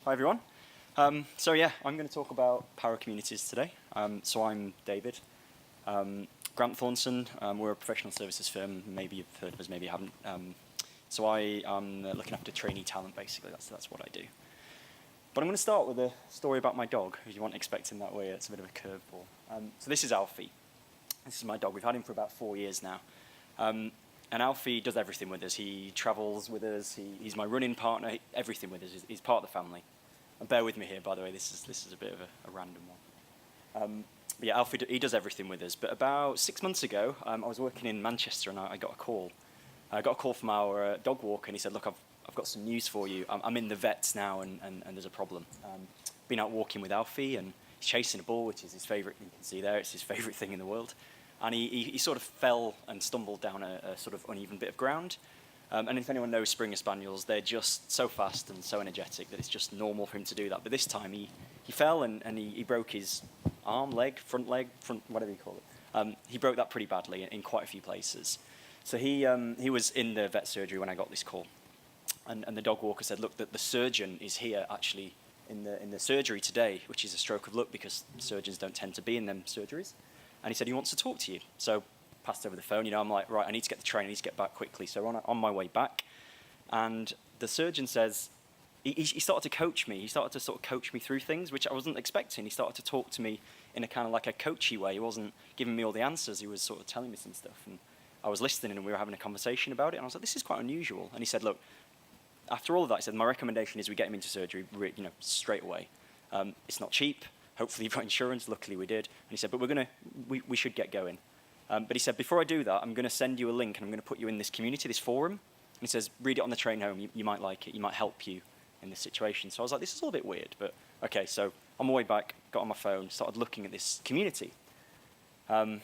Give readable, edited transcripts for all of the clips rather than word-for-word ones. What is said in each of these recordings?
Hi everyone. So yeah, I'm going to talk about power communities today. So I'm David. Grant Thornton, we're a professional services firm. Maybe you've heard of us, maybe you haven't. So I am looking after trainee talent, basically. That's what I do. But I'm going to start with a story about my dog, if you weren't expecting that way. It's a bit of a curveball. So this is Alfie. This is my dog. We've had him for about 4 years now. And Alfie does everything with us. He travels with us. He's my running partner. Everything with us. He's part of the family. And bear with me here, by the way. This is a bit of a random one. But yeah, Alfie, he does everything with us. But about 6 months ago, I was working in Manchester, and I got a call. I got a call from our dog walker, and he said, "Look, I've got some news for you. I'm in the vets now, and there's a problem. Been out walking with Alfie, and he's chasing a ball, which is his favourite. You can see there, it's his favourite thing in the world. And he sort of fell and stumbled down a sort of uneven bit of ground. And if anyone knows Springer Spaniels, they're just so fast and so energetic that it's just normal for him to do that. But this time he fell and he broke his arm, leg, front, whatever you call it. He broke that pretty badly in quite a few places. So he was in the vet surgery when I got this call. And the dog walker said, "Look, the surgeon is here actually in the surgery today," which is a stroke of luck because surgeons don't tend to be in them surgeries. And he said he wants to talk to you. So passed over the phone. I'm like, right, I need to get the train. I need to get back quickly. So on my way back, and the surgeon says, he started to coach me. He started to sort of coach me through things, which I wasn't expecting. He started to talk to me in a kind of like a coachy way. He wasn't giving me all the answers. He was sort of telling me some stuff. And I was listening, and we were having a conversation about it. And I was like, this is quite unusual. And he said, "Look, after all of that," he said, "my recommendation is we get him into surgery, straight away. It's not cheap. Hopefully you've got insurance." Luckily we did. And he said, "But we should get going." But he said, "Before I do that, I'm going to send you a link, and I'm going to put you in this community, this forum." And he says, "Read it on the train home. You might like it. You might help you in this situation." So I was like, this is all a bit weird. But okay, so on my way back, got on my phone, started looking at this community. And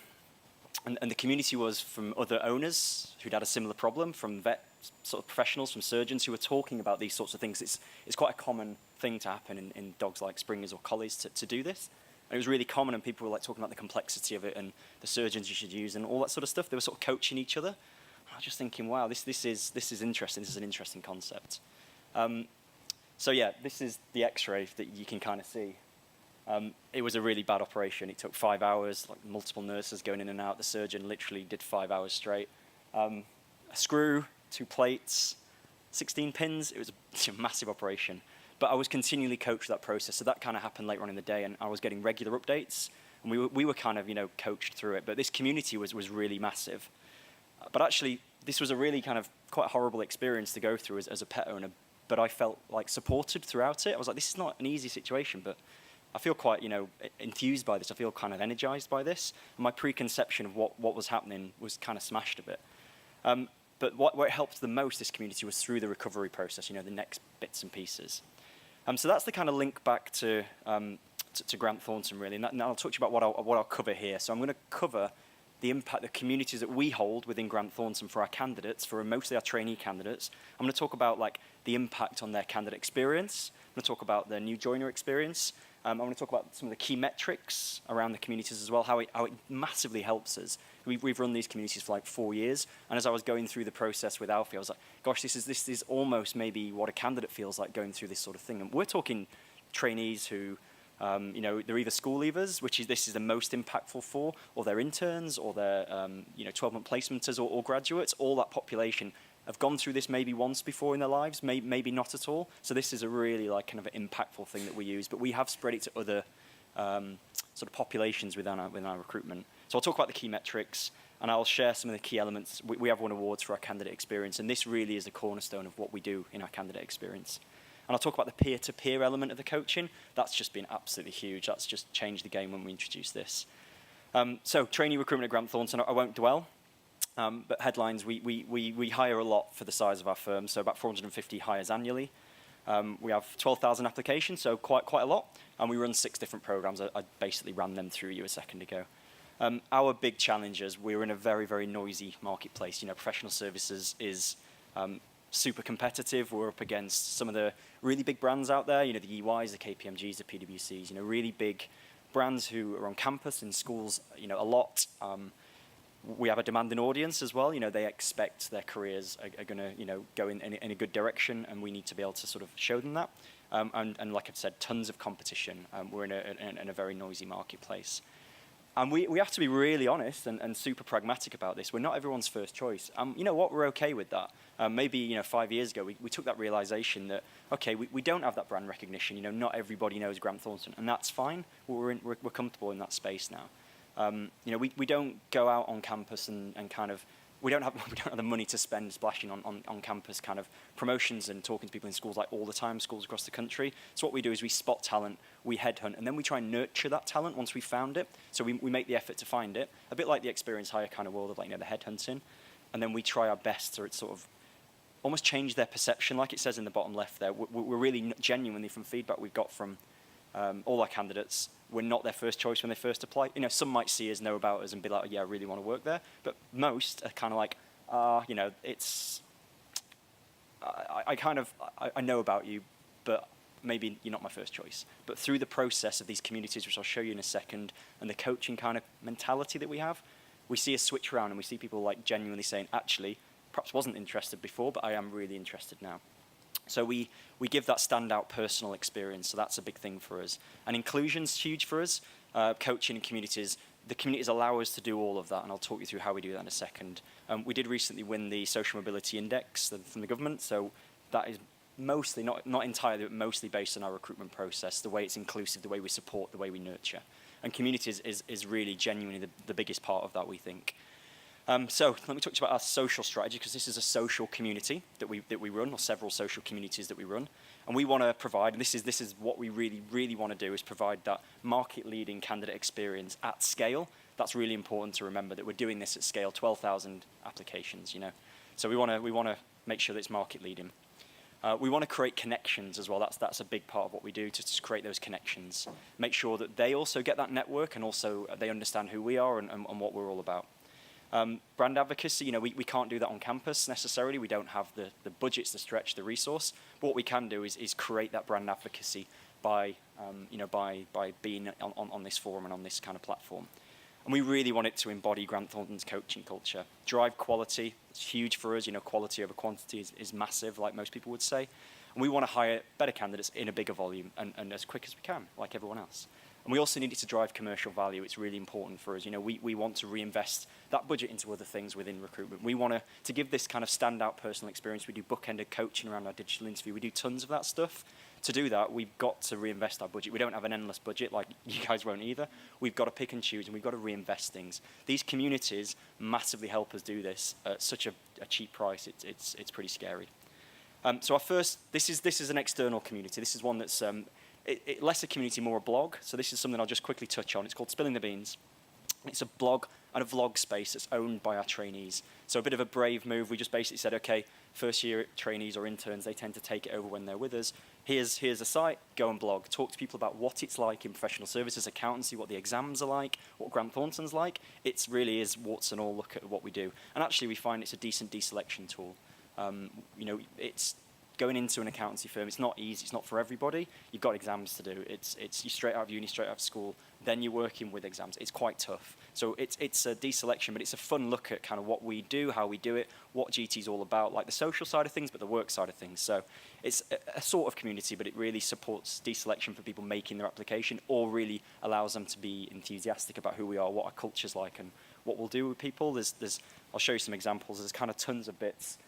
the community was from other owners who'd had a similar problem, from vet sort of professionals, from surgeons who were talking about these sorts of things. It's quite a common thing to happen in dogs like Springers or Collies to do this. And it was really common, and people were like talking about the complexity of it and the surgeons you should use and all that sort of stuff. They were sort of coaching each other. I was just thinking, wow, this is interesting. This is an interesting concept. So yeah, this is the X-ray that you can kind of see. It was a really bad operation. It took 5 hours, like multiple nurses going in and out. The surgeon literally did 5 hours straight. A screw, 2 plates, 16 pins. It was a massive operation. But I was continually coached that process. So that kind of happened later on in the day, and I was getting regular updates. And we were kind of, coached through it. But this community was really massive. But actually, this was a really kind of quite horrible experience to go through as a pet owner. But I felt like supported throughout it. I was like, this is not an easy situation, but I feel quite, enthused by this. I feel kind of energized by this. And my preconception of what was happening was kind of smashed a bit. But what helped the most, this community, was through the recovery process, the next bits and pieces. So that's the kind of link back to Grant Thornton, really. And I'll talk to you about what I'll cover here. So I'm going to cover the impact, the communities that we hold within Grant Thornton for our candidates, for mostly our trainee candidates. I'm going to talk about the impact on their candidate experience. I'm going to talk about their new joiner experience. I'm going to talk about some of the key metrics around the communities as well, how it massively helps us. We've run these communities for 4 years, and as I was going through the process with Alfie, I was like, gosh, this is almost maybe what a candidate feels like going through this sort of thing. And we're talking trainees who, they're either school leavers, this is the most impactful for, or they're interns, or they're 12-month placementers or graduates. All that population have gone through this maybe once before in their lives, maybe not at all. So this is a really kind of an impactful thing that we use, but we have spread it to other sort of populations within our recruitment. So I'll talk about the key metrics, and I'll share some of the key elements. We have won awards for our candidate experience, and this really is the cornerstone of what we do in our candidate experience. And I'll talk about the peer-to-peer element of the coaching. That's just been absolutely huge. That's just changed the game when we introduced this. So trainee recruitment at Grant Thornton, I won't dwell. But headlines, we hire a lot for the size of our firm, so about 450 hires annually. We have 12,000 applications, so quite a lot, and we run 6 different programs. I basically ran them through you a second ago. Our big challenges, we're in a very, very noisy marketplace. Professional services is super competitive. We're up against some of the really big brands out there, the EYs, the KPMGs, the PwCs, really big brands who are on campus in schools, a lot. We have a demanding audience as well. They expect their careers are going to, go in a good direction, and we need to be able to sort of show them that. and like I've said, tons of competition. We're in a very noisy marketplace. And we have to be really honest and super pragmatic about this. We're not everyone's first choice. You know what? We're okay with that. Maybe 5 years ago, we took that realization that, okay, we don't have that brand recognition. Not everybody knows Grant Thornton, and that's fine. We're comfortable in that space now. We don't go out on campus and kind of, we don't have the money to spend splashing on campus kind of promotions and talking to people in schools like all the time, schools across the country. So what we do is we spot talent, we headhunt, and then we try and nurture that talent once we've found it. So we make the effort to find it, a bit like the experience hire kind of world of the headhunting, and then we try our best to sort of almost change their perception, like it says in the bottom left there. We're really genuinely, from feedback we've got from all our candidates, we're not their first choice when they first apply. Some might see us, know about us, and be like, yeah, I really want to work there. But most are kind of like, it's, I know about you, but maybe you're not my first choice. But through the process of these communities, which I'll show you in a second, and the coaching kind of mentality that we have, we see a switch around and we see people like genuinely saying, actually, perhaps wasn't interested before, but I am really interested now. So we give that standout personal experience, so that's a big thing for us. And inclusion's huge for us. Coaching and communities, the communities allow us to do all of that, and I'll talk you through how we do that in a second. We did recently win the Social Mobility Index from the government, so that is mostly, not entirely, but mostly based on our recruitment process, the way it's inclusive, the way we support, the way we nurture. And communities is really genuinely the biggest part of that, we think. So let me talk to you about our social strategy, because this is a social community that we run, or several social communities that we run, and we want to provide. And this is what we really want to do, is provide that market-leading candidate experience at scale. That's really important to remember, that we're doing this at scale, 12,000 applications. So we want to make sure that it's market-leading. We want to create connections as well. That's a big part of what we do, to create those connections. Make sure that they also get that network, and also they understand who we are and what we're all about. Brand advocacy, we can't do that on campus necessarily. We don't have the budgets to stretch the resource. But what we can do is create that brand advocacy by being on this forum and on this kind of platform. And we really want it to embody Grant Thornton's coaching culture. Drive quality, it's huge for us. Quality over quantity is massive, like most people would say. And we want to hire better candidates in a bigger volume and as quick as we can, like everyone else. And we also need it to drive commercial value. It's really important for us. We want to reinvest that budget into other things within recruitment. We want to give this kind of standout personal experience. We do bookended coaching around our digital interview. We do tons of that stuff. To do that, we've got to reinvest our budget. We don't have an endless budget, like you guys won't either. We've got to pick and choose, and we've got to reinvest things. These communities massively help us do this at such a cheap price. It's pretty scary. So our first, this is an external community. This is one that's less a community, more a blog. So this is something I'll just quickly touch on. It's called Spilling the Beans. It's a blog and a vlog space that's owned by our trainees. So a bit of a brave move. We just basically said, okay, first year trainees or interns, they tend to take it over when they're with us. Here's a site, go and blog. Talk to people about what it's like in professional services, accountancy, what the exams are like, what Grant Thornton's like. It really is warts and all look at what we do. And actually we find it's a decent deselection tool. It's going into an accountancy firm, it's not easy, it's not for everybody. You've got exams to do. It's you straight out of uni, straight out of school, then you're working with exams. It's quite tough. So it's a deselection, but it's a fun look at kind of what we do, how we do it, what GT's all about, like the social side of things, but the work side of things. So it's a sort of community, but it really supports deselection for people making their application, or really allows them to be enthusiastic about who we are, what our culture's like, and what we'll do with people. I'll show you some examples. There's kind of tons of bits.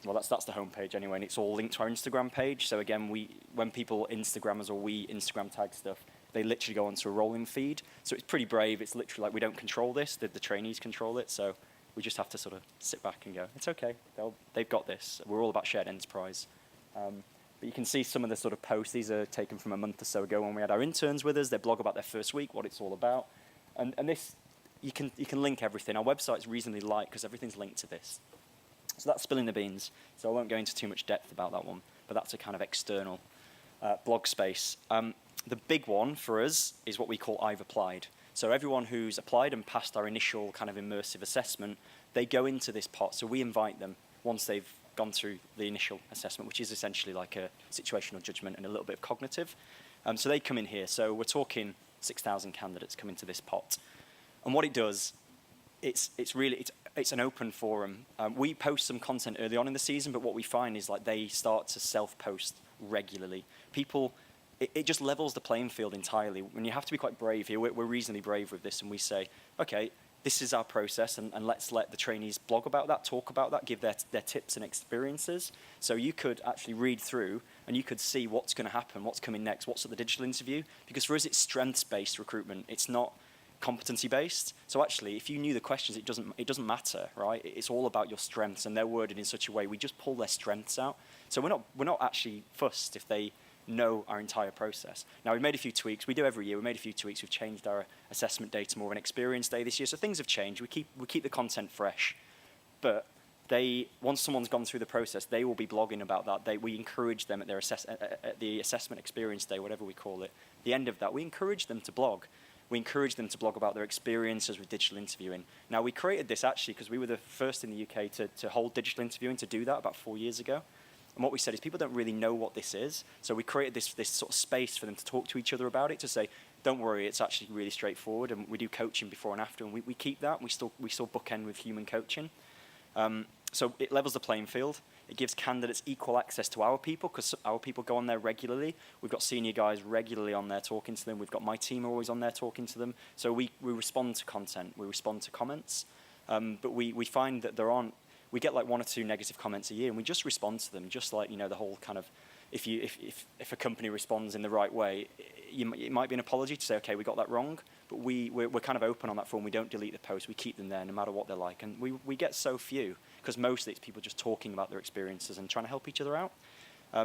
Well, that's the homepage anyway, and it's all linked to our Instagram page. So again, when people Instagram us or we Instagram tag stuff, they literally go onto a rolling feed. So it's pretty brave. It's literally like we don't control this. The trainees control it. So we just have to sort of sit back and go, it's okay. They've got this. We're all about shared enterprise. But you can see some of the sort of posts. These are taken from a month or so ago when we had our interns with us. They blog about their first week, what it's all about. And this, you can link everything. Our website's reasonably light because everything's linked to this. So that's Spilling the Beans. So I won't go into too much depth about that one, but that's a kind of external blog space. The big one for us is what we call I've Applied. So everyone who's applied and passed our initial kind of immersive assessment, they go into this pot. So we invite them once they've gone through the initial assessment, which is essentially like a situational judgment and a little bit of cognitive. So they come in here. So we're talking 6,000 candidates come into this pot. And what it does, it's an open forum. We post some content early on in the season, but what we find is like they start to self-post regularly. It just levels the playing field entirely. When you have to be quite brave here, we're reasonably brave with this, and we say, okay, this is our process, and let's let the trainees blog about that, talk about that, give their tips and experiences. So you could actually read through, and you could see what's going to happen, what's coming next, what's at the digital interview. Because for us, it's strengths-based recruitment. It's not competency-based. So actually, if you knew the questions, it doesn't matter, right? It's all about your strengths, and they're worded in such a way we just pull their strengths out. So we're not actually fussed if they know our entire process. Now, we've made a few tweaks. We do every year. We made a few tweaks. We've changed our assessment day to more of an experience day this year. So things have changed. We keep the content fresh. But once someone's gone through the process, they will be blogging about that. We encourage them at the assessment experience day, whatever we call it. The end of that, we encourage them to blog. We encourage them to blog about their experiences with digital interviewing. Now, we created this actually because we were the first in the UK to hold digital interviewing, to do that about 4 years ago. And what we said is people don't really know what this is. So we created this sort of space for them to talk to each other about it, to say, don't worry, it's actually really straightforward. And we do coaching before and after, and we keep that. We still bookend with human coaching. So it levels the playing field. It gives candidates equal access to our people, because our people go on there regularly. We've got senior guys regularly on there talking to them. We've got my team always on there talking to them. So we respond to content. We respond to comments. But we find that we get like 1 or 2 negative comments a year, and we just respond to them, just like, the whole kind of, if a company responds in the right way, it might be an apology to say, okay, we got that wrong, but we're kind of open on that form. We don't delete the post. We keep them there no matter what they're like, and we get so few, because mostly it's people just talking about their experiences and trying to help each other out.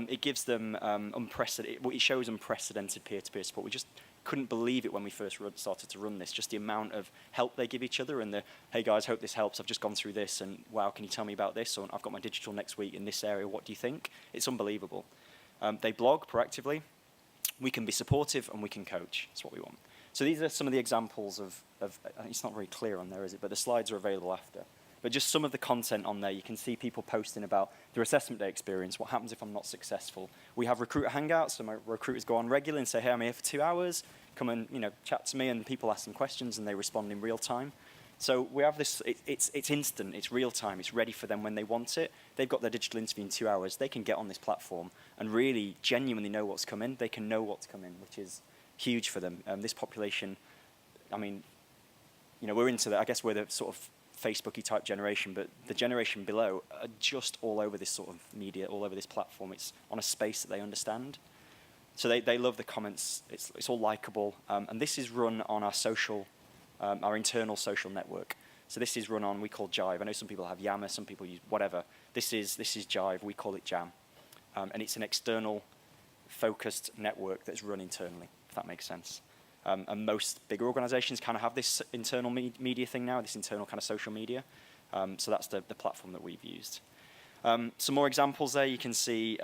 It gives them it shows unprecedented peer-to-peer support. We just couldn't believe it when we first started to run this, just the amount of help they give each other, and hey guys, hope this helps, I've just gone through this, and wow, can you tell me about this, or I've got my digital next week in this area, what do you think? It's unbelievable. They blog proactively, we can be supportive, and we can coach. That's what we want. So these are some of the examples of it's not very clear on there, is it? But the slides are available after. But just some of the content on there, you can see people posting about their assessment day experience, what happens if I'm not successful. We have recruiter hangouts, so my recruiters go on regularly and say, hey, I'm here for 2 hours, come and chat to me, and people ask them questions and they respond in real time. So we have this, it's instant, it's real time, it's ready for them when they want it. They've got their digital interview in 2 hours, they can get on this platform and really genuinely know what's coming. They can know what's coming, which is huge for them. This population, we're into that, I guess we're the sort of Facebooky type generation, but the generation below are just all over this sort of media, all over this platform. It's on a space that they understand. So they love the comments. It's all likable. And this is run on our internal social network. So this is run on, we call Jive. I know some people have Yammer, some people use whatever. This is Jive, we call it Jam. And it's an external focused network that's run internally, if that makes sense. And most bigger organizations kind of have this internal media thing now, this internal kind of social media. So that's the platform that we've used. Some more examples there. You can see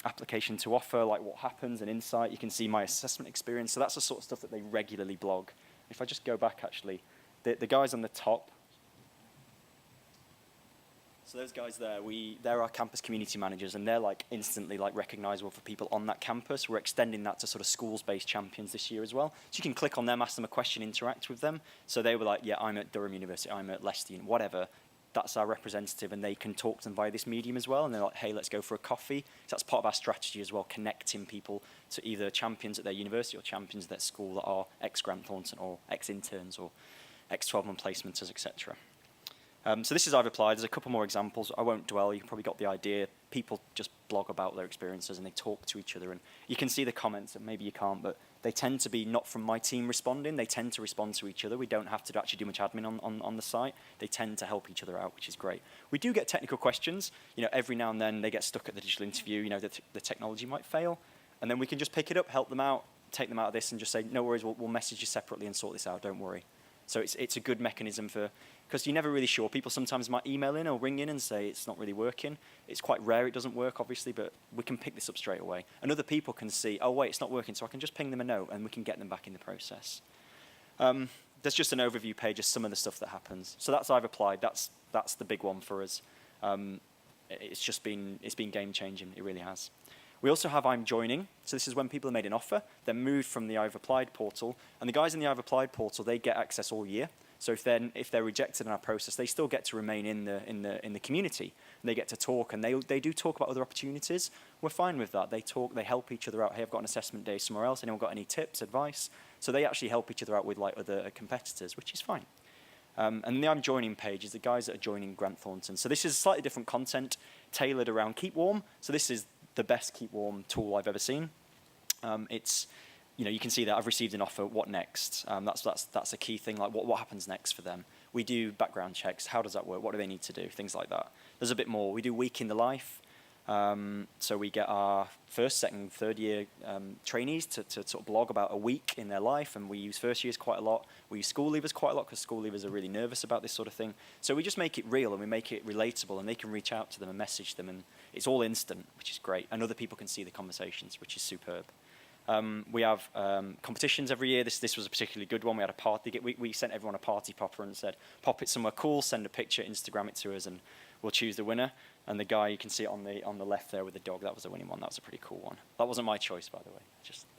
application to offer, like what happens, and insight. You can see my assessment experience. So that's the sort of stuff that they regularly blog. If I just go back, actually, the guys on the top, so those guys there, they're our campus community managers, and they're like instantly like recognizable for people on that campus. We're extending that to sort of schools-based champions this year as well. So you can click on them, ask them a question, interact with them. So they were like, yeah, I'm at Durham University, I'm at Leicester, whatever. That's our representative, and they can talk to them via this medium as well. And they're like, hey, let's go for a coffee. So that's part of our strategy as well, connecting people to either champions at their university or champions at their school that are ex-Grant Thornton or ex-interns or ex-12-month placementers, etc. So this is I've applied. There's a couple more examples. I won't dwell. You probably got the idea. People just blog about their experiences and they talk to each other. And you can see the comments, and maybe you can't, but they tend to be not from my team responding. They tend to respond to each other. We don't have to actually do much admin on the site. They tend to help each other out, which is great. We do get technical questions. Every now and then they get stuck at the digital interview. The technology might fail. And then we can just pick it up, help them out, take them out of this, and just say, no worries, we'll message you separately and sort this out. Don't worry. So it's a good mechanism because you're never really sure. People sometimes might email in or ring in and say it's not really working. It's quite rare it doesn't work, obviously, but we can pick this up straight away. And other people can see, oh, wait, it's not working, so I can just ping them a note and we can get them back in the process. There's just an overview page of some of the stuff that happens. So that's I've applied. That's the big one for us. It's been game-changing. It really has. We also have I'm joining. So this is when people have made an offer. They're moved from the I've applied portal. And the guys in the I've applied portal, they get access all year. So if they're rejected in our process, they still get to remain in the community. And they get to talk, and they do talk about other opportunities. We're fine with that. They talk, they help each other out. Hey, I've got an assessment day somewhere else. Anyone got any tips, advice? So they actually help each other out with like other competitors, which is fine. And the I'm joining page is the guys that are joining Grant Thornton. So this is slightly different content tailored around Keep Warm. So this is the best Keep Warm tool I've ever seen. It's, you can see that I've received an offer. What next? That's a key thing. Like what happens next for them? We do background checks. How does that work? What do they need to do? Things like that. There's a bit more. We do week in the life. So we get our first, second, third year trainees to sort of blog about a week in their life, and we use first years quite a lot. We use school leavers quite a lot because school leavers are really nervous about this sort of thing. So we just make it real and we make it relatable, and they can reach out to them and message them, and it's all instant, which is great. And other people can see the conversations, which is superb. We have competitions every year. This was a particularly good one. We had a party. We sent everyone a party popper and said, pop it somewhere cool, send a picture, Instagram it to us, and we'll choose the winner. And the guy, you can see it on the left there with the dog, that was the winning one. That was a pretty cool one. That wasn't my choice, by the way.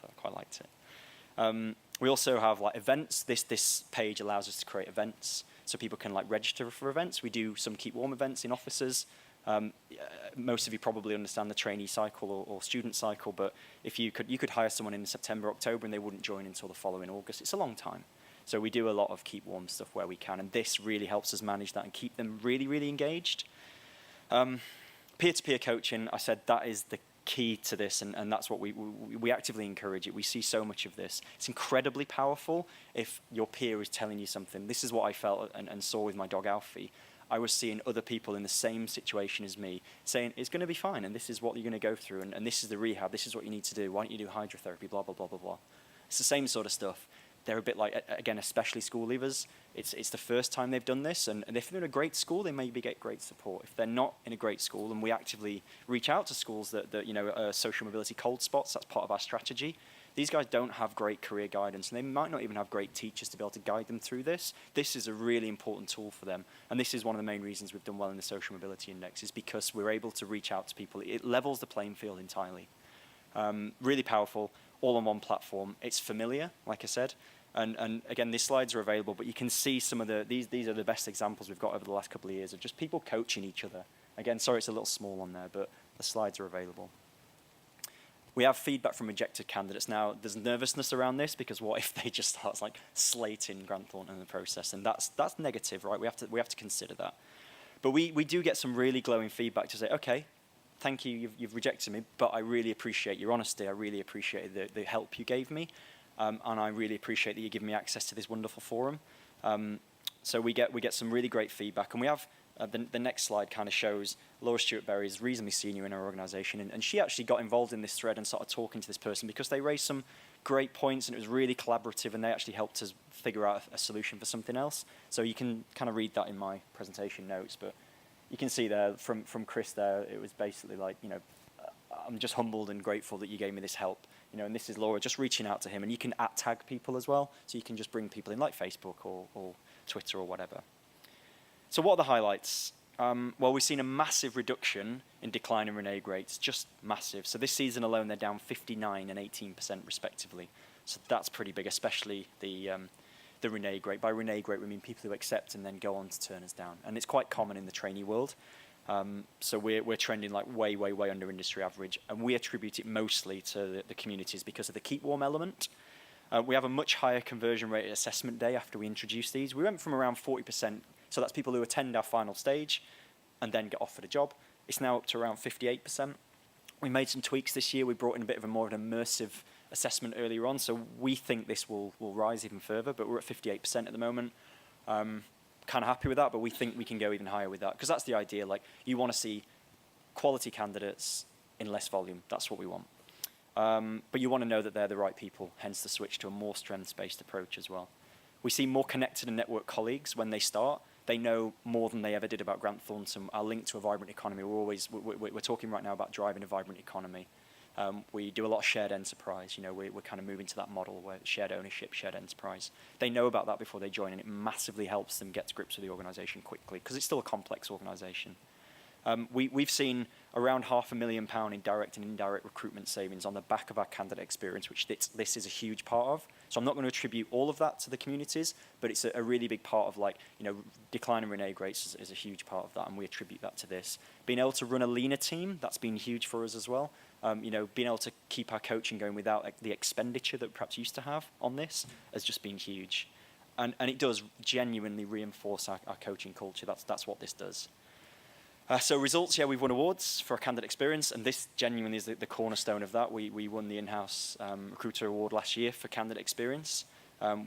I quite liked it. We also have like events. This page allows us to create events, so people can like register for events. We do some Keep Warm events in offices. Most of you probably understand the trainee cycle or student cycle, but if you could hire someone in September, October, and they wouldn't join until the following August. It's a long time. So we do a lot of Keep Warm stuff where we can, and this really helps us manage that and keep them really, really engaged. Peer-to-peer coaching, I said that is the key to this, and that's what we actively encourage it. We see so much of this. It's incredibly powerful if your peer is telling you something. This is what I felt and saw with my dog Alfie. I was seeing other people in the same situation as me saying, it's going to be fine, and this is what you're going to go through, and this is the rehab, this is what you need to do, why don't you do hydrotherapy, blah, blah, blah, blah, blah. It's the same sort of stuff. They're a bit like, again, especially school leavers. It's the first time they've done this, and if they're in a great school, they maybe get great support. If they're not in a great school, and we actively reach out to schools that are social mobility cold spots, that's part of our strategy. These guys don't have great career guidance, and they might not even have great teachers to be able to guide them through this. This is a really important tool for them, and this is one of the main reasons we've done well in the Social Mobility Index, is because we're able to reach out to people. It levels the playing field entirely. Really powerful, all on one platform. It's familiar, like I said, and again, these slides are available, but you can see some of these are the best examples we've got over the last couple of years of just people coaching each other. Again, sorry it's a little small on there, but the slides are available. We have feedback from rejected candidates. Now, there's nervousness around this because what if they just start like slating Grant Thornton in the process? And that's negative, right? We have to consider that. But we do get some really glowing feedback to say, okay, thank you, you've rejected me, but I really appreciate your honesty. I really appreciate the help you gave me, and I really appreciate that you give me access to this wonderful forum. So we get some really great feedback, and we have. The next slide kind of shows Laura Stewart-Berry is reasonably senior in our organisation, and she actually got involved in this thread and started talking to this person because they raised some great points, and it was really collaborative, and they actually helped us figure out a solution for something else. So you can kind of read that in my presentation notes, but you can see there from Chris there, it was basically like, I'm just humbled and grateful that you gave me this help. And this is Laura just reaching out to him, and you can @tag people as well, so you can just bring people in like Facebook or Twitter or whatever. So what are the highlights? Well, we've seen a massive reduction in decline in renege rates, just massive. So this season alone, they're down 59% and 18% respectively. So that's pretty big, especially the renege rate. By renege rate, we mean people who accept and then go on to turn us down. And it's quite common in the trainee world. So we're trending like way, way, way under industry average. And we attribute it mostly to the communities because of the Keep Warm element. We have a much higher conversion rate at assessment day after we introduced these. We went from around 40%. So that's people who attend our final stage and then get offered a job. It's now up to around 58%. We made some tweaks this year. We brought in a bit of a more of an immersive assessment earlier on, so we think this will rise even further, but we're at 58% at the moment. Kind of happy with that, but we think we can go even higher with that, because that's the idea. Like, you want to see quality candidates in less volume. That's what we want. But you want to know that they're the right people, hence the switch to a more strengths-based approach as well. We see more connected and networked colleagues when they start. They know more than they ever did about Grant Thornton. Our link to a vibrant economy, we're talking right now about driving a vibrant economy. We do a lot of shared enterprise. We're kind of moving to that model where shared ownership, shared enterprise. They know about that before they join, and it massively helps them get to grips with the organisation quickly, because it's still a complex organisation. We've seen around £500,000 in direct and indirect recruitment savings on the back of our candidate experience, which this is a huge part of. So I'm not going to attribute all of that to the communities, but it's a really big part of, like, decline in renege rates is a huge part of that, and we attribute that to this. Being able to run a leaner team, that's been huge for us as well. Being able to keep our coaching going without the expenditure that we perhaps used to have on this has just been huge. And it does genuinely reinforce our coaching culture. That's what this does. So results, we've won awards for our candidate experience, and this genuinely is the cornerstone of that. We won the In-house Recruiter Award last year for candidate experience.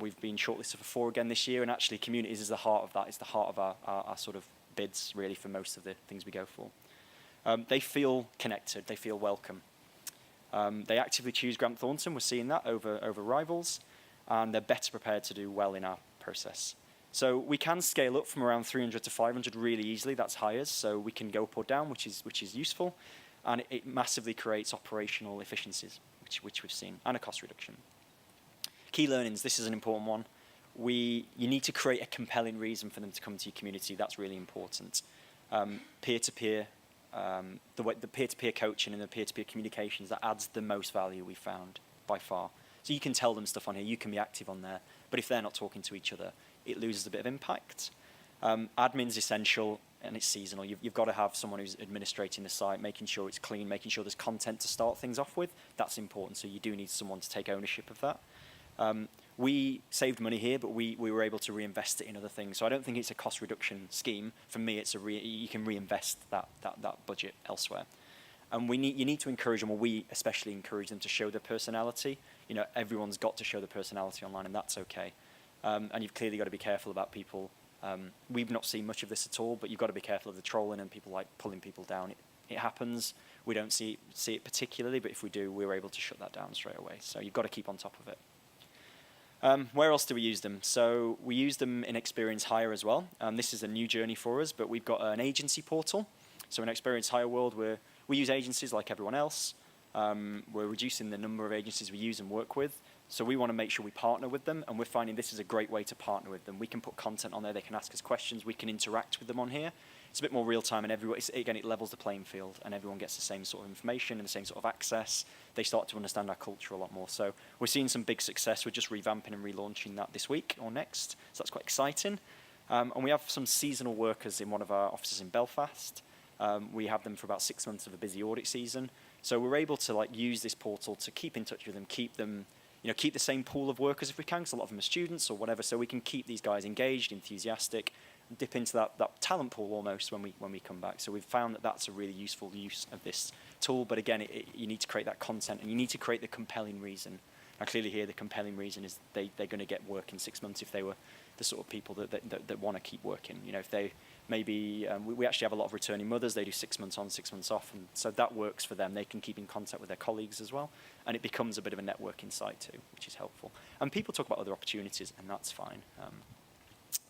We've been shortlisted for 4 again this year, and actually communities is the heart of that. It's the heart of our sort of bids, really, for most of the things we go for. They feel connected. They feel welcome. They actively choose Grant Thornton. We're seeing that over rivals, and they're better prepared to do well in our process. So we can scale up from around 300 to 500 really easily. That's hires, so we can go up or down, which is useful, and it massively creates operational efficiencies, which we've seen, and a cost reduction. Key learnings. This is an important one. You need to create a compelling reason for them to come to your community. That's really important. Peer-to-peer, the peer-to-peer coaching and the peer-to-peer communications, that adds the most value we've found by far. So you can tell them stuff on here, you can be active on there, but if they're not talking to each other, it loses a bit of impact. Admin's essential, and it's seasonal. You've got to have someone who's administrating the site, making sure it's clean, making sure there's content to start things off with. That's important, so you do need someone to take ownership of that. We saved money here, but we were able to reinvest it in other things. So I don't think it's a cost reduction scheme. For me, it's you can reinvest that budget elsewhere. And you need to encourage them, or we especially encourage them to show their personality. Everyone's got to show their personality online, and that's okay. And you've clearly got to be careful about people. We've not seen much of this at all, but you've got to be careful of the trolling and people like pulling people down. It happens. We don't see it particularly, but if we do, we're able to shut that down straight away. So you've got to keep on top of it. Where else do we use them? So we use them in Experience Hire as well. This is a new journey for us, but we've got an agency portal. So in Experience Hire world, we use agencies like everyone else. We're reducing the number of agencies we use and work with. So we want to make sure we partner with them, and we're finding this is a great way to partner with them. We can put content on there, they can ask us questions, we can interact with them on here. It's a bit more real time, and again, it levels the playing field, and everyone gets the same sort of information and the same sort of access. They start to understand our culture a lot more. So we're seeing some big success. We're just revamping and relaunching that this week or next. So that's quite exciting. And we have some seasonal workers in one of our offices in Belfast. We have them for about 6 months of a busy audit season. So we're able to use this portal to keep in touch with them, keep the same pool of workers if we can, because a lot of them are students or whatever, so we can keep these guys engaged, enthusiastic, dip into that talent pool almost when we come back. So we've found that that's a really useful use of this tool, but again, you need to create that content, and you need to create the compelling reason. Now clearly here, the compelling reason is they're going to get work in 6 months if they were the sort of people that want to keep working. If they maybe, we actually have a lot of returning mothers, they do 6 months on, 6 months off, and so that works for them. They can keep in contact with their colleagues as well, and it becomes a bit of a networking site too, which is helpful. And people talk about other opportunities, and that's fine.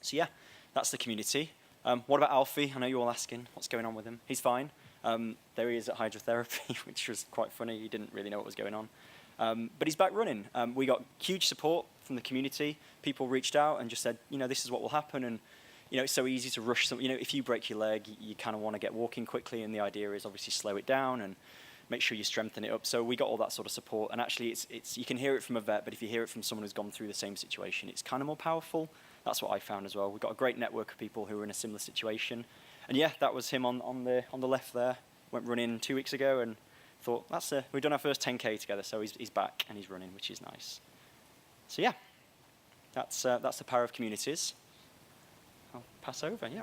So yeah, that's the community. What about Alfie? I know you're all asking what's going on with him. He's fine. There he is at hydrotherapy, which was quite funny. He didn't really know what was going on. But he's back running. We got huge support from the community. People reached out and just said, this is what will happen. And, it's so easy to rush something. If you break your leg, you kind of want to get walking quickly. And the idea is obviously slow it down and make sure you strengthen it up. So we got all that sort of support. And actually, it's you can hear it from a vet, but if you hear it from someone who's gone through the same situation, it's kind of more powerful. That's what I found as well. We've got a great network of people who are in a similar situation. And yeah, that was him on the left there. Went running 2 weeks ago and thought, we've done our first 10K together, so he's back and he's running, which is nice. So yeah, that's the power of communities. I'll pass over, yeah.